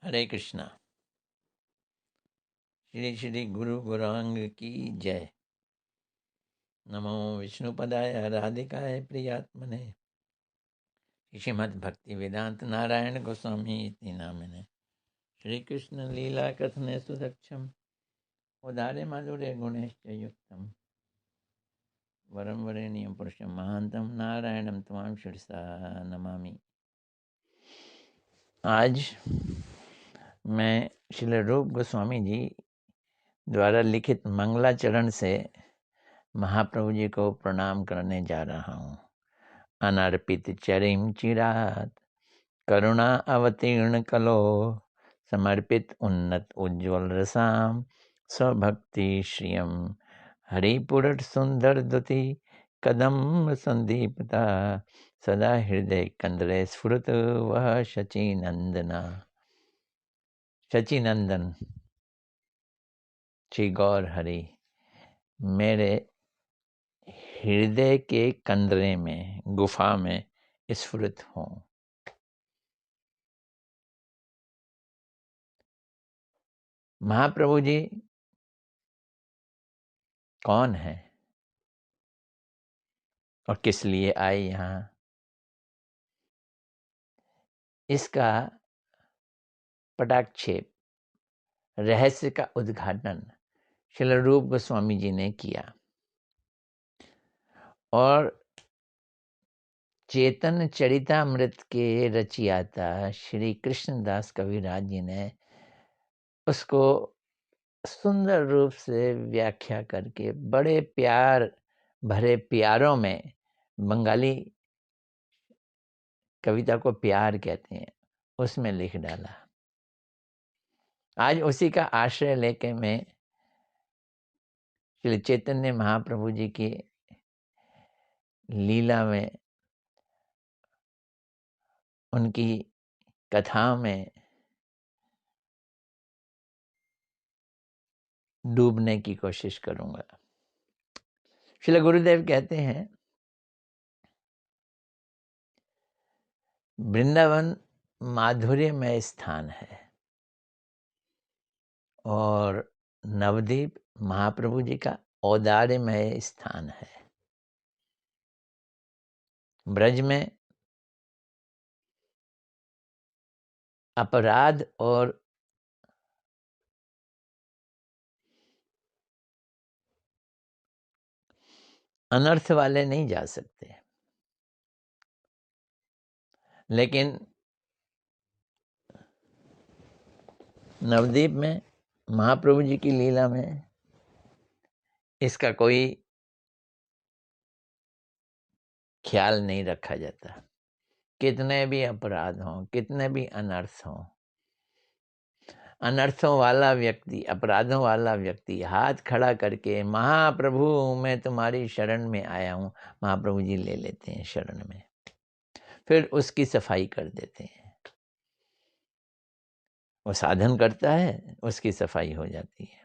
हरे कृष्णा। श्री श्री गुरु गौरांग की जय। नमो विष्णुपदाय राधिकाय प्रियात्मने श्रीमद् भक्ति वेदांत नारायण गोस्वामी इति नामिने। श्री कृष्ण लीला कथने सुदक्षम उदारे माधुर्य गुणैश्च युक्तम वरम वरेण्यं पुरुषं महांतम नारायणं त्वां शिरसा नमामि। आज मैं श्रील रूप गोस्वामी जी द्वारा लिखित मंगलाचरण से महाप्रभु जी को प्रणाम करने जा रहा हूँ। अनर्पित चरिम चिरात करुणा अवतीर्ण कलो समर्पित उन्नत उज्ज्वल रसाम स्वभक्ति श्रियम हरिपुरट सुंदर दुति कदम संदीपता सदा हृदय कंदरे स्फुरत वह शची नंदना। शची नंदन श्री गौर हरि मेरे हृदय के कंदरे में गुफा में स्फुरित हों। महाप्रभु जी कौन है और किस लिए आए यहाँ, इसका पटाक्षेप रहस्य का उद्घाटन श्रील रूप गोस्वामी जी ने किया और चेतन चरितामृत के रचयिता श्री कृष्णदास कविराज जी ने उसको सुंदर रूप से व्याख्या करके बड़े प्यार भरे प्यारों में, बंगाली कविता को प्यार कहते हैं, उसमें लिख डाला। आज उसी का आश्रय लेके मैं श्री चैतन्य महाप्रभु जी की लीला में, उनकी कथा में डूबने की कोशिश करूंगा। श्री गुरुदेव कहते हैं वृंदावन माधुर्यमय स्थान है और नवदीप महाप्रभु जी का औदार्यमय स्थान है। ब्रज में अपराध और अनर्थ वाले नहीं जा सकते, लेकिन नवदीप में महाप्रभु जी की लीला में इसका कोई ख्याल नहीं रखा जाता। कितने भी अपराध हों, कितने भी अनर्थ हों, अनर्थों वाला व्यक्ति, अपराधों वाला व्यक्ति हाथ खड़ा करके महाप्रभु मैं तुम्हारी शरण में आया हूँ, महाप्रभु जी ले लेते हैं शरण में, फिर उसकी सफाई कर देते हैं। वो साधन करता है, उसकी सफाई हो जाती है।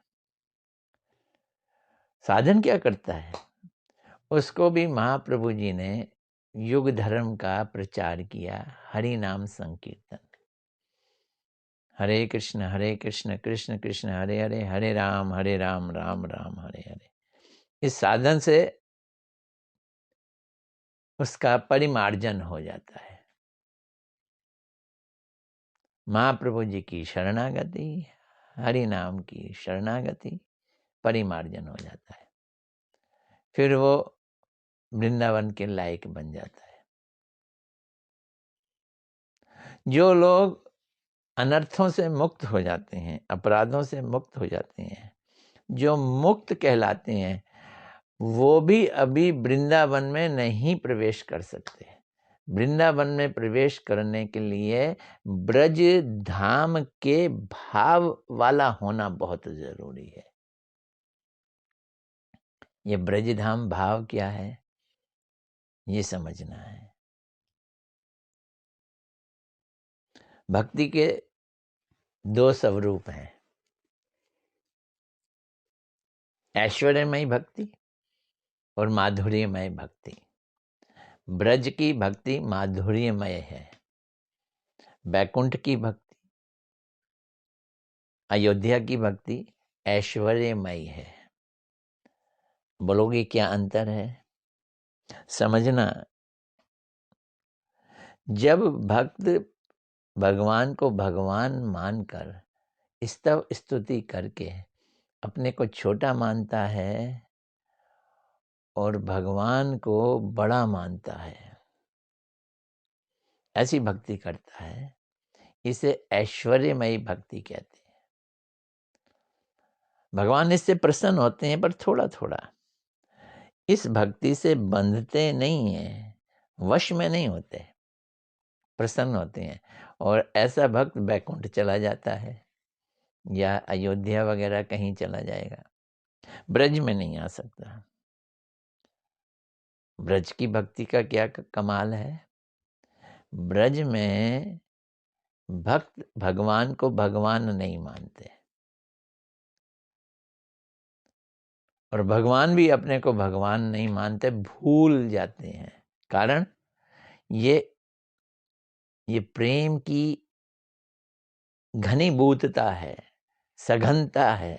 साधन क्या करता है? उसको भी महाप्रभु जी ने युग धर्म का प्रचार किया, हरि नाम संकीर्तन। हरे कृष्ण कृष्ण कृष्ण हरे हरे, हरे राम राम राम हरे हरे। इस साधन से उसका परिमार्जन हो जाता है। महाप्रभु जी की शरणागति, हरि नाम की शरणागति, परिमार्जन हो जाता है। फिर वो वृंदावन के लायक बन जाता है। जो लोग अनर्थों से मुक्त हो जाते हैं, अपराधों से मुक्त हो जाते हैं, जो मुक्त कहलाते हैं, वो भी अभी वृंदावन में नहीं प्रवेश कर सकते। वृंदावन में प्रवेश करने के लिए ब्रज धाम के भाव वाला होना बहुत जरूरी है। ये ब्रज धाम भाव क्या है, ये समझना है। भक्ति के दो स्वरूप हैं, ऐश्वर्यमय भक्ति और माधुर्यमय भक्ति। ब्रज की भक्ति माधुर्यमय है, बैकुंठ की भक्ति अयोध्या की भक्ति ऐश्वर्यमयी है। बोलोगे क्या अंतर है? समझना, जब भक्त भगवान को भगवान मानकर स्तव स्तुति करके अपने को छोटा मानता है और भगवान को बड़ा मानता है, ऐसी भक्ति करता है, इसे ऐश्वर्यमयी भक्ति कहते हैं। भगवान इससे प्रसन्न होते हैं, पर थोड़ा थोड़ा। इस भक्ति से बंधते नहीं हैं, वश में नहीं होते, प्रसन्न होते हैं। और ऐसा भक्त बैकुंठ चला जाता है या अयोध्या वगैरह कहीं चला जाएगा, ब्रज में नहीं आ सकता। ब्रज की भक्ति का क्या कमाल है? ब्रज में भक्त भगवान को भगवान नहीं मानते और भगवान भी अपने को भगवान नहीं मानते, भूल जाते हैं। कारण ये प्रेम की घनीभूतता है, सघनता है,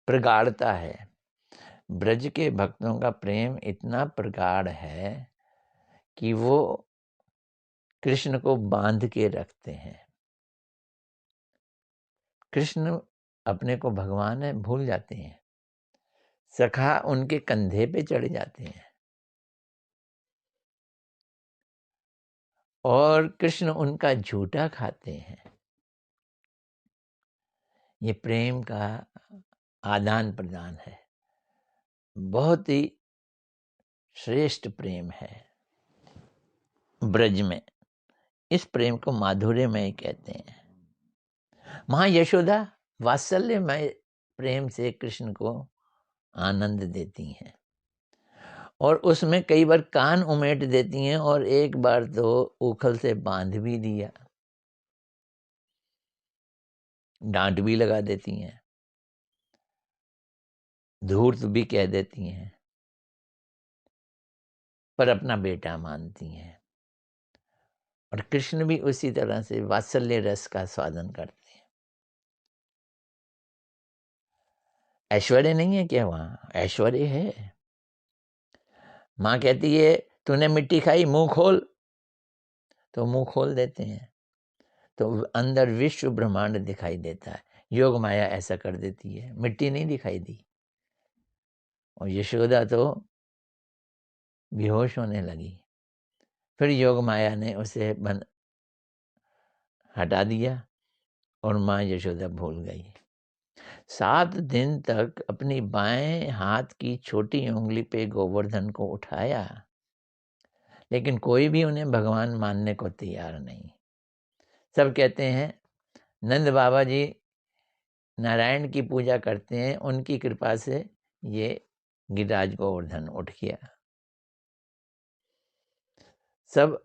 प्रगाढ़ता है। ब्रज के भक्तों का प्रेम इतना प्रगाढ़ है कि वो कृष्ण को बांध के रखते हैं। कृष्ण अपने को भगवान है भूल जाते हैं, सखा उनके कंधे पे चढ़ जाते हैं और कृष्ण उनका झूठा खाते हैं। ये प्रेम का आदान प्रदान है, बहुत ही श्रेष्ठ प्रेम है ब्रज में। इस प्रेम को माधुर्यमय कहते हैं। माँ यशोदा वात्सल्यमय प्रेम से कृष्ण को आनंद देती हैं और उसमें कई बार कान उमेट देती हैं और एक बार तो उखल से बांध भी दिया, डांट भी लगा देती हैं, धूर्त भी कह देती हैं, पर अपना बेटा मानती हैं। और कृष्ण भी उसी तरह से वात्सल्य रस का स्वादन करते हैं। ऐश्वर्य नहीं है क्या? वहां ऐश्वर्य है। माँ कहती है तूने मिट्टी खाई, मुंह खोल, तो मुंह खोल देते हैं, तो अंदर विश्व ब्रह्मांड दिखाई देता है। योग माया ऐसा कर देती है, मिट्टी नहीं दिखाई दी और यशोदा तो बेहोश होने लगी। फिर योग माया ने उसे हटा दिया और माँ यशोदा भूल गई। 7 दिन तक अपनी बाएं हाथ की छोटी उंगली पे गोवर्धन को उठाया, लेकिन कोई भी उन्हें भगवान मानने को तैयार नहीं। सब कहते हैं नंद बाबा जी नारायण की पूजा करते हैं, उनकी कृपा से ये गिरिराज गोवर्धन उठ गया। सब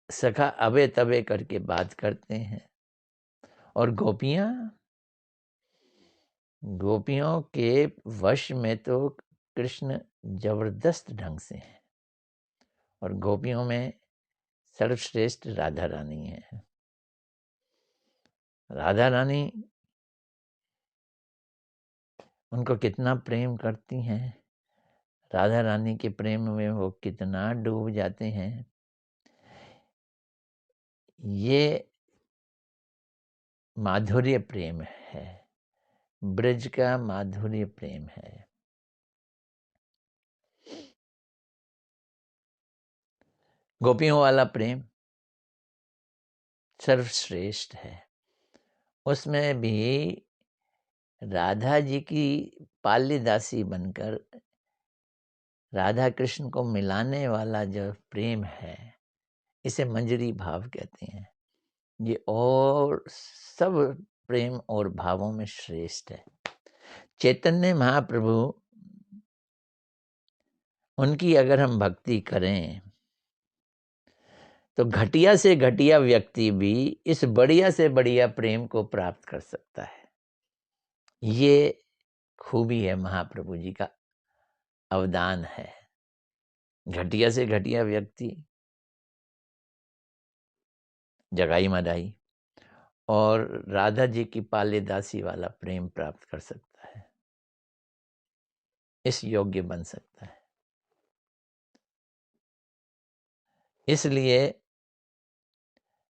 सखा अबे तबे करके बात करते हैं और गोपियों के वश में तो कृष्ण जबरदस्त ढंग से है और गोपियों में सर्वश्रेष्ठ राधा रानी है। राधा रानी उनको कितना प्रेम करती हैं, राधा रानी के प्रेम में वो कितना डूब जाते हैं। ये माधुर्य प्रेम है, ब्रज का माधुर्य प्रेम है। गोपियों वाला प्रेम सर्वश्रेष्ठ है। उसमें भी राधा जी की पाल्य दासी बनकर राधा कृष्ण को मिलाने वाला जो प्रेम है, इसे मंजरी भाव कहते हैं। ये और सब प्रेम और भावों में श्रेष्ठ है। चैतन्य महाप्रभु, उनकी अगर हम भक्ति करें तो घटिया से घटिया व्यक्ति भी इस बढ़िया से बढ़िया प्रेम को प्राप्त कर सकता है। ये खूबी है महाप्रभु जी का अवदान है। घटिया से घटिया व्यक्ति जगाई मदाई और राधा जी की पाले दासी वाला प्रेम प्राप्त कर सकता है, इस योग्य बन सकता है। इसलिए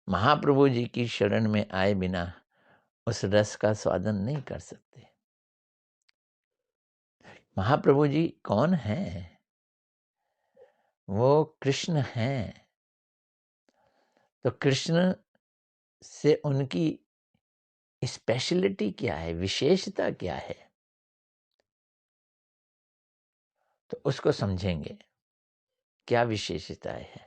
महाप्रभु जी की शरण में आए बिना उस रस का स्वादन नहीं कर सकते। महाप्रभु जी कौन हैं? वो कृष्ण हैं। तो कृष्ण से उनकी स्पेशलिटी क्या है, विशेषता क्या है, तो उसको समझेंगे। क्या विशेषताएं है?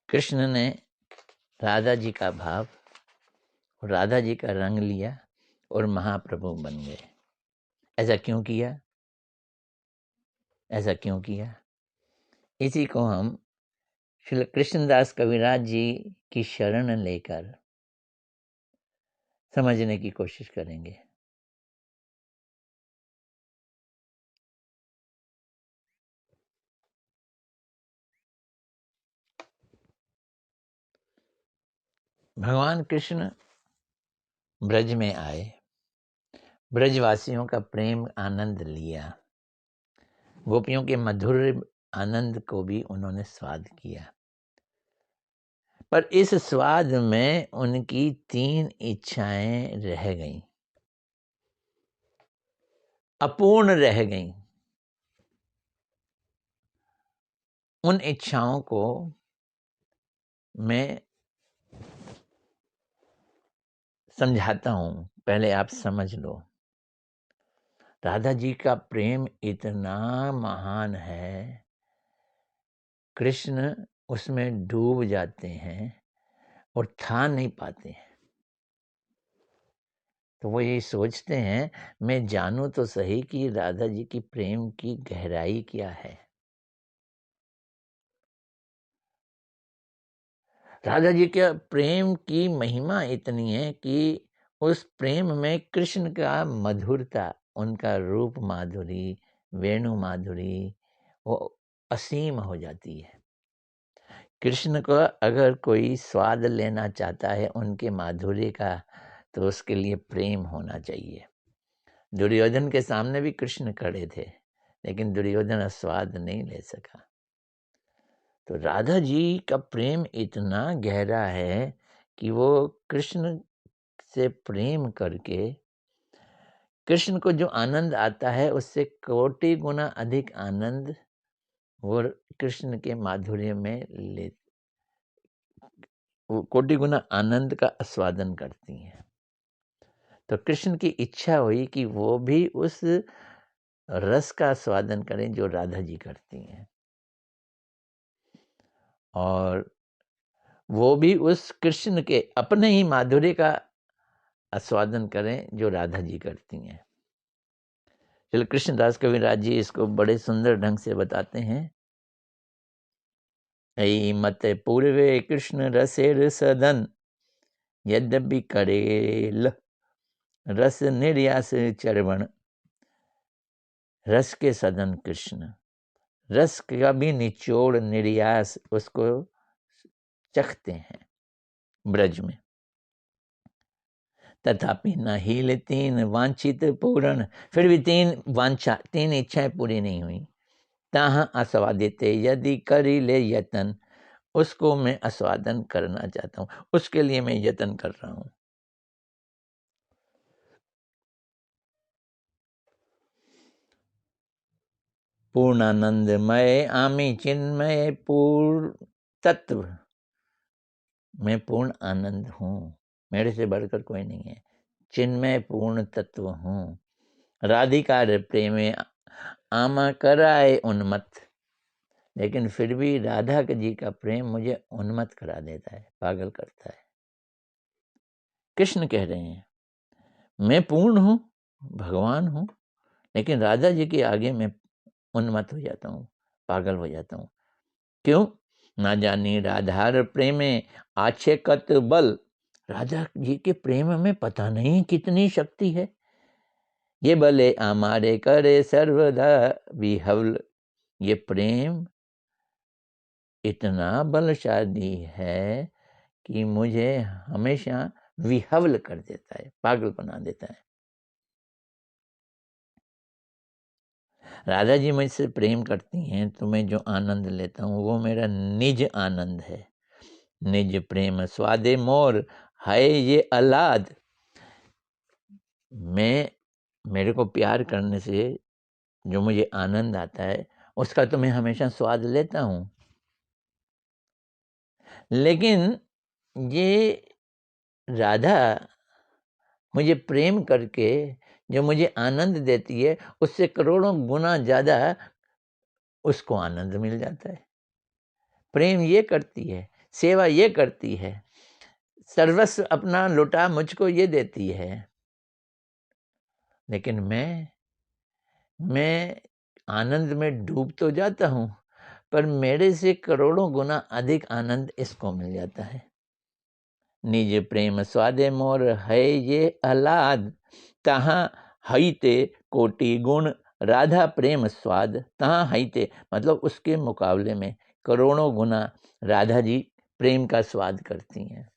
कृष्ण ने राधा जी का भाव, राधा जी का रंग लिया और महाप्रभु बन गए। ऐसा क्यों किया? ऐसा क्यों किया? इसी को हम श्री कृष्णदास कविराज जी की शरण लेकर समझने की कोशिश करेंगे। भगवान कृष्ण ब्रज में आए, ब्रजवासियों का प्रेम आनंद लिया, गोपियों के मधुर आनंद को भी उन्होंने स्वाद किया। पर इस स्वाद में उनकी 3 इच्छाएं रह गईं, अपूर्ण रह गईं। उन इच्छाओं को मैं समझाता हूं, पहले आप समझ लो। राधा जी का प्रेम इतना महान है, कृष्ण उसमें डूब जाते हैं और था नहीं पाते हैं। तो वो ये सोचते हैं, मैं जानूं तो सही कि राधा जी की प्रेम की गहराई क्या है। राधा जी के प्रेम की महिमा इतनी है कि उस प्रेम में कृष्ण का मधुरता, उनका रूप माधुरी, वेणु माधुरी, वो असीम हो जाती है। कृष्ण को अगर कोई स्वाद लेना चाहता है उनके माधुर्य का, तो उसके लिए प्रेम होना चाहिए। दुर्योधन के सामने भी कृष्ण खड़े थे, लेकिन दुर्योधन स्वाद नहीं ले सका। तो राधा जी का प्रेम इतना गहरा है कि वो कृष्ण से प्रेम करके कृष्ण को जो आनंद आता है उससे कोटि गुना अधिक आनंद वो कृष्ण के माधुर्य में ले, वो कोटि गुना आनंद का आस्वादन करती हैं। तो कृष्ण की इच्छा हुई कि वो भी उस रस का आस्वादन करें जो राधा जी करती हैं, और वो भी उस कृष्ण के अपने ही माधुर्य का आस्वादन करें जो राधा जी करती हैं। चलो कृष्णदास कविराज जी इसको बड़े सुंदर ढंग से बताते हैं। ऐ मत पूर्वे कृष्ण रसेर सदन, यद्यपि करेल रस निर्यास चरवण। रस के सदन कृष्ण, रस का भी निचोड़ निर्यास उसको चखते हैं ब्रज में। तथापि न हील 3 वांछित पूर्ण, फिर भी 3 इच्छाएं पूरी नहीं हुई। ताहा आस्वादित यदि करी ले यतन, उसको मैं आस्वादन करना चाहता हूं, उसके लिए मैं यत्न कर रहा हूं। पूर्णानंदमय आमी चिन्मय पूर्ण तत्व, मैं पूर्ण आनंद हूं, मेरे से बढ़कर कोई नहीं है। चिन्मय पूर्ण तत्व हूं। राधिकार प्रेमे आमा कराए उन्मत्त, लेकिन फिर भी राधा जी का प्रेम मुझे उन्मत्त करा देता है, पागल करता है। कृष्ण कह रहे हैं मैं पूर्ण हूं, भगवान हूं, लेकिन राधा जी के आगे मैं उन्मत्त हो जाता हूं, पागल हो जाता हूं। क्यों? ना जानी राधार प्रेमे आछे कत बल, राधा जी के प्रेम में पता नहीं कितनी शक्ति है। ये बले हमारे करे सर्वदा विहवल, ये प्रेम इतना बलशाली है कि मुझे हमेशा विहवल कर देता है, पागल बना देता है। राधा जी मुझसे प्रेम करती हैं तो मैं जो आनंद लेता हूँ वो मेरा निज आनंद है। निज प्रेम स्वादे मोर है ये अलाद। मेरे को प्यार करने से जो मुझे आनंद आता है उसका तो मैं हमेशा स्वाद लेता हूँ, लेकिन ये राधा मुझे प्रेम करके जो मुझे आनंद देती है उससे करोड़ों गुना ज़्यादा उसको आनंद मिल जाता है। प्रेम ये करती है, सेवा ये करती है, सर्वस्व अपना लुटा मुझको ये देती है, लेकिन मैं आनंद में डूब तो जाता हूँ, पर मेरे से करोड़ों गुना अधिक आनंद इसको मिल जाता है। निज प्रेम स्वादे मोर है ये आह्लाद, तहाँ हईते कोटि गुण राधा प्रेम स्वाद। तहाँ हईते मतलब उसके मुकाबले में करोड़ों गुना राधा जी प्रेम का स्वाद करती हैं।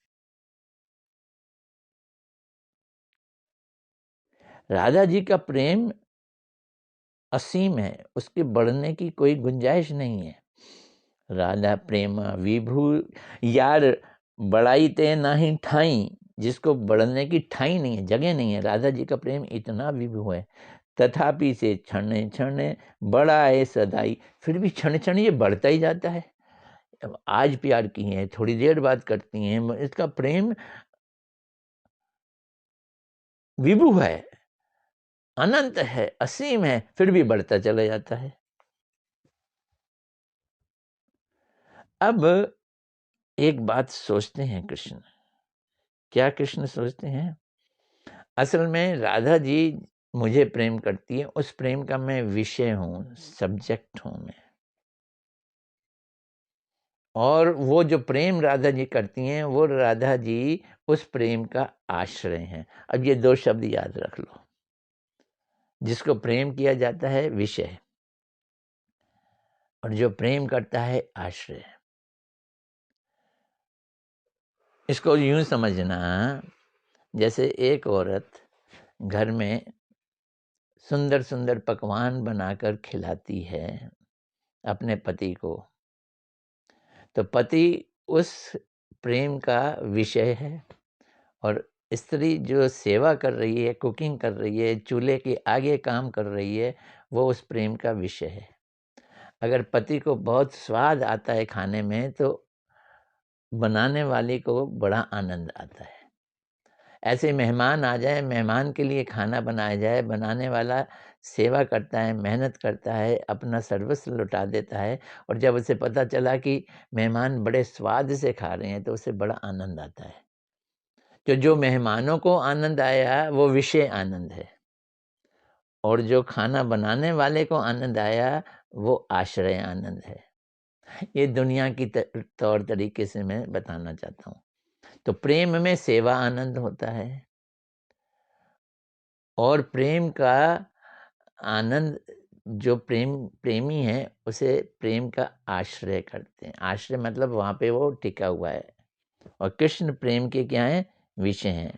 राधा जी का प्रेम असीम है, उसके बढ़ने की कोई गुंजाइश नहीं है। राधा प्रेम विभू यार बड़ाई ते नाही ठाई, जिसको बढ़ने की ठाई नहीं है, जगह नहीं है। राधा जी का प्रेम इतना विभू है, तथापि से क्षण क्षण बड़ा है सदाई, फिर भी क्षण क्षण ये बढ़ता ही जाता है। अब आज प्यार की है, थोड़ी देर बाद करती हैं, इसका प्रेम विभू है, अनंत है, असीम है, फिर भी बढ़ता चला जाता है। अब एक बात सोचते हैं कृष्ण, क्या कृष्ण सोचते हैं? असल में राधा जी मुझे प्रेम करती है, उस प्रेम का मैं विषय हूँ, सब्जेक्ट हूँ मैं, और वो जो प्रेम राधा जी करती हैं वो राधा जी उस प्रेम का आश्रय हैं। अब ये दो शब्द याद रख लो, जिसको प्रेम किया जाता है विषय, और जो प्रेम करता है आश्रय। इसको यूं समझना, जैसे एक औरत घर में सुंदर सुंदर पकवान बनाकर खिलाती है अपने पति को, तो पति उस प्रेम का विषय है, और स्त्री जो सेवा कर रही है, कुकिंग कर रही है, चूल्हे के आगे काम कर रही है, वो उस प्रेम का विषय है। अगर पति को बहुत स्वाद आता है खाने में तो बनाने वाले को बड़ा आनंद आता है। ऐसे मेहमान आ जाए, मेहमान के लिए खाना बनाया जाए, बनाने वाला सेवा करता है, मेहनत करता है, अपना सर्वस्व लुटा देता है, और जब उसे पता चला कि मेहमान बड़े स्वाद से खा रहे हैं तो उसे बड़ा आनंद आता है। तो जो मेहमानों को आनंद आया वो विषय आनंद है, और जो खाना बनाने वाले को आनंद आया वो आश्रय आनंद है। ये दुनिया की तौर तरीके से मैं बताना चाहता हूँ। तो प्रेम में सेवा आनंद होता है, और प्रेम का आनंद जो प्रेमी है उसे प्रेम का आश्रय करते हैं। आश्रय मतलब वहाँ पे वो टिका हुआ है, और कृष्ण प्रेम के क्या है? विषय हैं।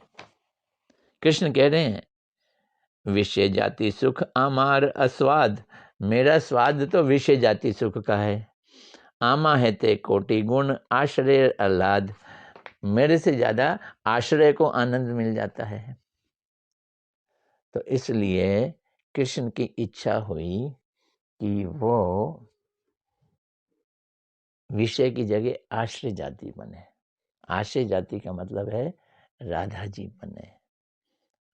कृष्ण कह रहे हैं विषय जाति सुख आमार अस्वाद, मेरा स्वाद तो विषय जाति सुख का है। आमा है ते कोटि गुण आश्रय आह्लाद, मेरे से ज्यादा आश्रय को आनंद मिल जाता है। तो इसलिए कृष्ण की इच्छा हुई कि वो विषय की जगह आश्रय जाति बने। आश्रय जाति का मतलब है राधा जी बने,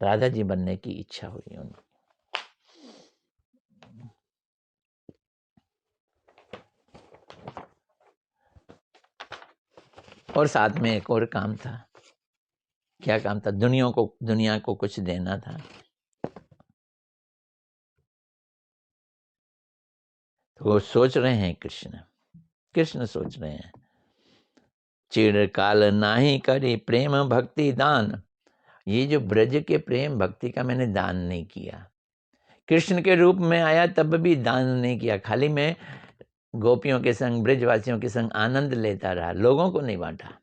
राधा जी बनने की इच्छा हुई उनकी। और साथ में एक और काम था। क्या काम था? दुनिया को कुछ देना था। तो वो सोच रहे हैं, कृष्ण सोच रहे हैं, चिरकाल नाही करी प्रेम भक्ति दान। ये जो ब्रज के प्रेम भक्ति का मैंने दान नहीं किया, कृष्ण के रूप में आया तब भी दान नहीं किया। खाली मैं गोपियों के संग, ब्रजवासियों के संग आनंद लेता रहा, लोगों को नहीं बांटा।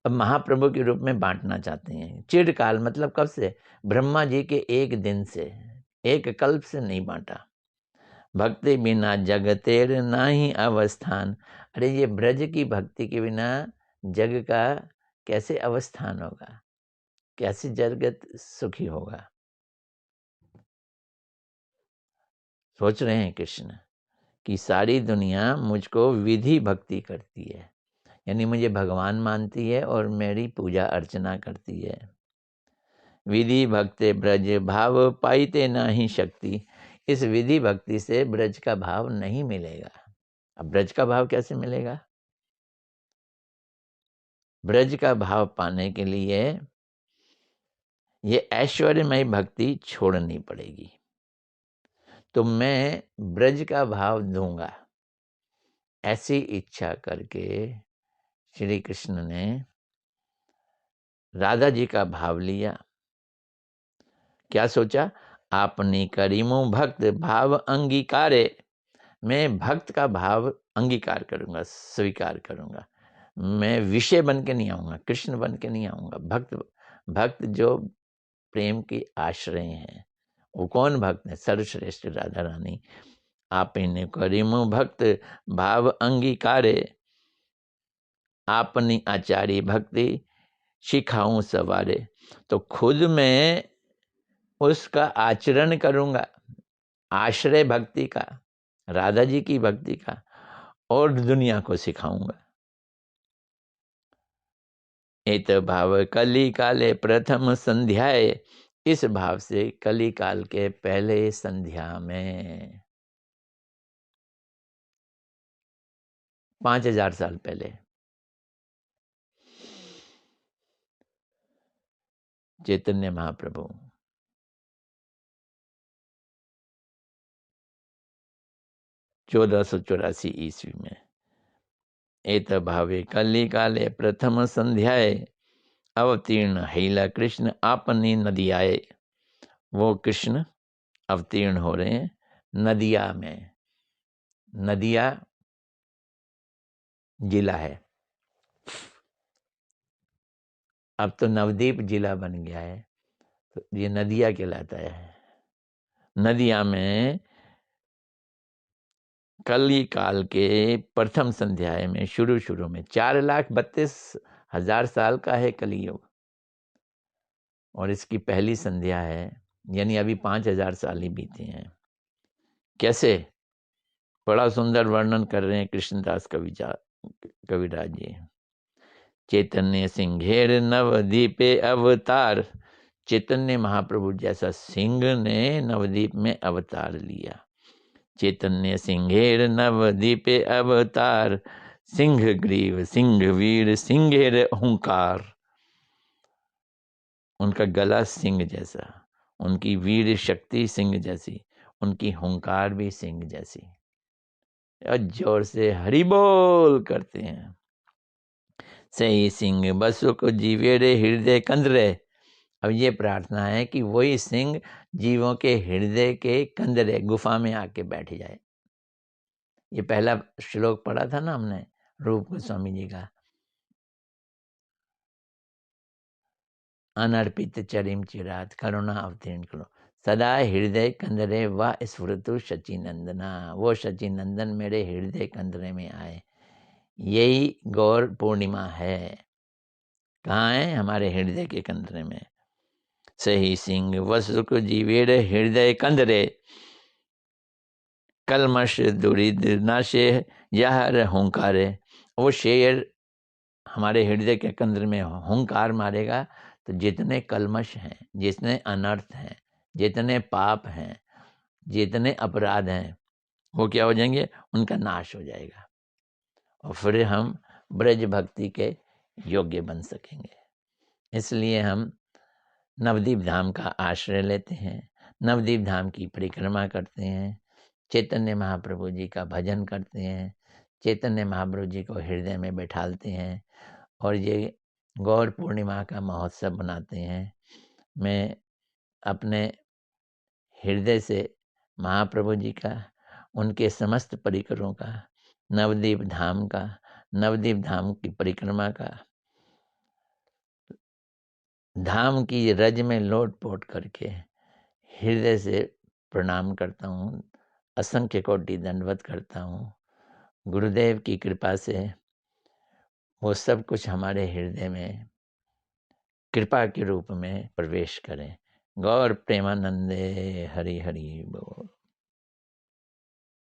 अब महाप्रभु के रूप में बांटना चाहते हैं। चिरकाल मतलब कब से? ब्रह्मा जी के एक दिन से, एक कल्प से नहीं बांटा। भक्ति बिना जग तेर नाही अवस्थान। अरे ये ब्रज की भक्ति के बिना जग का कैसे अवस्थान होगा, कैसे जगत सुखी होगा? सोच रहे हैं कृष्ण कि सारी दुनिया मुझको विधि भक्ति करती है, यानी मुझे भगवान मानती है और मेरी पूजा अर्चना करती है। विधि भक्ते ब्रज भाव पाईते नाही शक्ति। इस विधि भक्ति से ब्रज का भाव नहीं मिलेगा। अब ब्रज का भाव कैसे मिलेगा? ब्रज का भाव पाने के लिए ये ऐश्वर्यमय भक्ति छोड़नी पड़ेगी। तो मैं ब्रज का भाव दूंगा, ऐसी इच्छा करके श्री कृष्ण ने राधा जी का भाव लिया। क्या सोचा? आपनी करीमो भक्त भाव अंगीकारे। मैं भक्त का भाव अंगीकार करूंगा, स्वीकार करूंगा। मैं विषय बन के नहीं आऊंगा, कृष्ण बन के नहीं आऊंगा। भक्त जो प्रेम के आश्रय हैं, वो कौन भक्त है? सर्वश्रेष्ठ राधा रानी। आपने करीमो भक्त भाव अंगीकारे, आपनी आचार्य भक्ति सिखाऊं सवारे। तो खुद मैं उसका आचरण करूंगा, आश्रय भक्ति का, राधा जी की भक्ति का, और दुनिया को सिखाऊंगा। एत भाव कली काले प्रथम संध्याए। इस भाव से कली काल के पहले संध्या में 5000 साल पहले चैतन्य महाप्रभु 1484 ईस्वी में एत भावे कली काले प्रथम संध्याए अवतीर्ण हैला कृष्ण आपनी नदियाए। वो कृष्ण अवतीर्ण हो रहे हैं नदिया में। नदिया जिला है, अब तो नवदीप जिला बन गया है, तो ये नदिया कहलाता है। नदिया में कली काल के प्रथम संध्याय में शुरू में 4,32,000 साल का है कलियुग, और इसकी पहली संध्या है, यानी अभी 5,000 साल ही बीते हैं। कैसे? बड़ा सुंदर वर्णन कर रहे हैं कृष्णदास कविराज जी। चैतन्य सिंहेर नवदीपे अवतार। चैतन्य महाप्रभु जैसा सिंह ने नवदीप में अवतार लिया। चैतन्य सिंहेर नवदीपे अवतार, सिंह ग्रीव सिंह वीर सिंहेर हुंकार। उनका गला सिंह जैसा, उनकी वीर शक्ति सिंह जैसी, उनकी हुंकार भी सिंह जैसी। और जोर से हरि बोल करते हैं। सही सिंह बसुक जीवेरे हृदय कंदरे। अब ये प्रार्थना है कि वही सिंह जीवों के हृदय के कंदरे, गुफा में आके बैठ जाए। ये पहला श्लोक पढ़ा था ना हमने रूप गोस्वामी जी का। अनर्पित चरिम चिरात करुणा अवतीर्ण करो, सदा हृदय कंदरे व स्फुरतु शचीनंदना। वो शचीनंदन मेरे हृदय कंदरे में आए। यही गौर पूर्णिमा है। कहाँ है? हमारे हृदय के कंदरे में। सही सिंह वसुक जीवेर हृदय कंदरे, कलमश दुरिद नाशे यह हुंकारे। वो शेर हमारे हृदय के कंदर में हुंकार मारेगा, तो जितने कलमश हैं, जितने अनर्थ हैं, जितने पाप हैं, जितने अपराध हैं, वो क्या हो जाएंगे? उनका नाश हो जाएगा, और फिर हम ब्रज भक्ति के योग्य बन सकेंगे। इसलिए हम नवदीप धाम का आश्रय लेते हैं, नवदीप धाम की परिक्रमा करते हैं, चैतन्य महाप्रभु जी का भजन करते हैं, चैतन्य महाप्रभु जी को हृदय में बैठालते हैं, और ये गौर पूर्णिमा का महोत्सव मनाते हैं। मैं अपने हृदय से महाप्रभु जी का उनके समस्त परिकरों का, नवद्वीप धाम का, नवद्वीप धाम की परिक्रमा का, धाम की रज में लोट-पोट करके हृदय से प्रणाम करता हूँ, असंख्य कोटि दंडवत करता हूँ। गुरुदेव की कृपा से वो सब कुछ हमारे हृदय में कृपा के रूप में प्रवेश करें। गौर प्रेमानंदे हरि हरि बोल।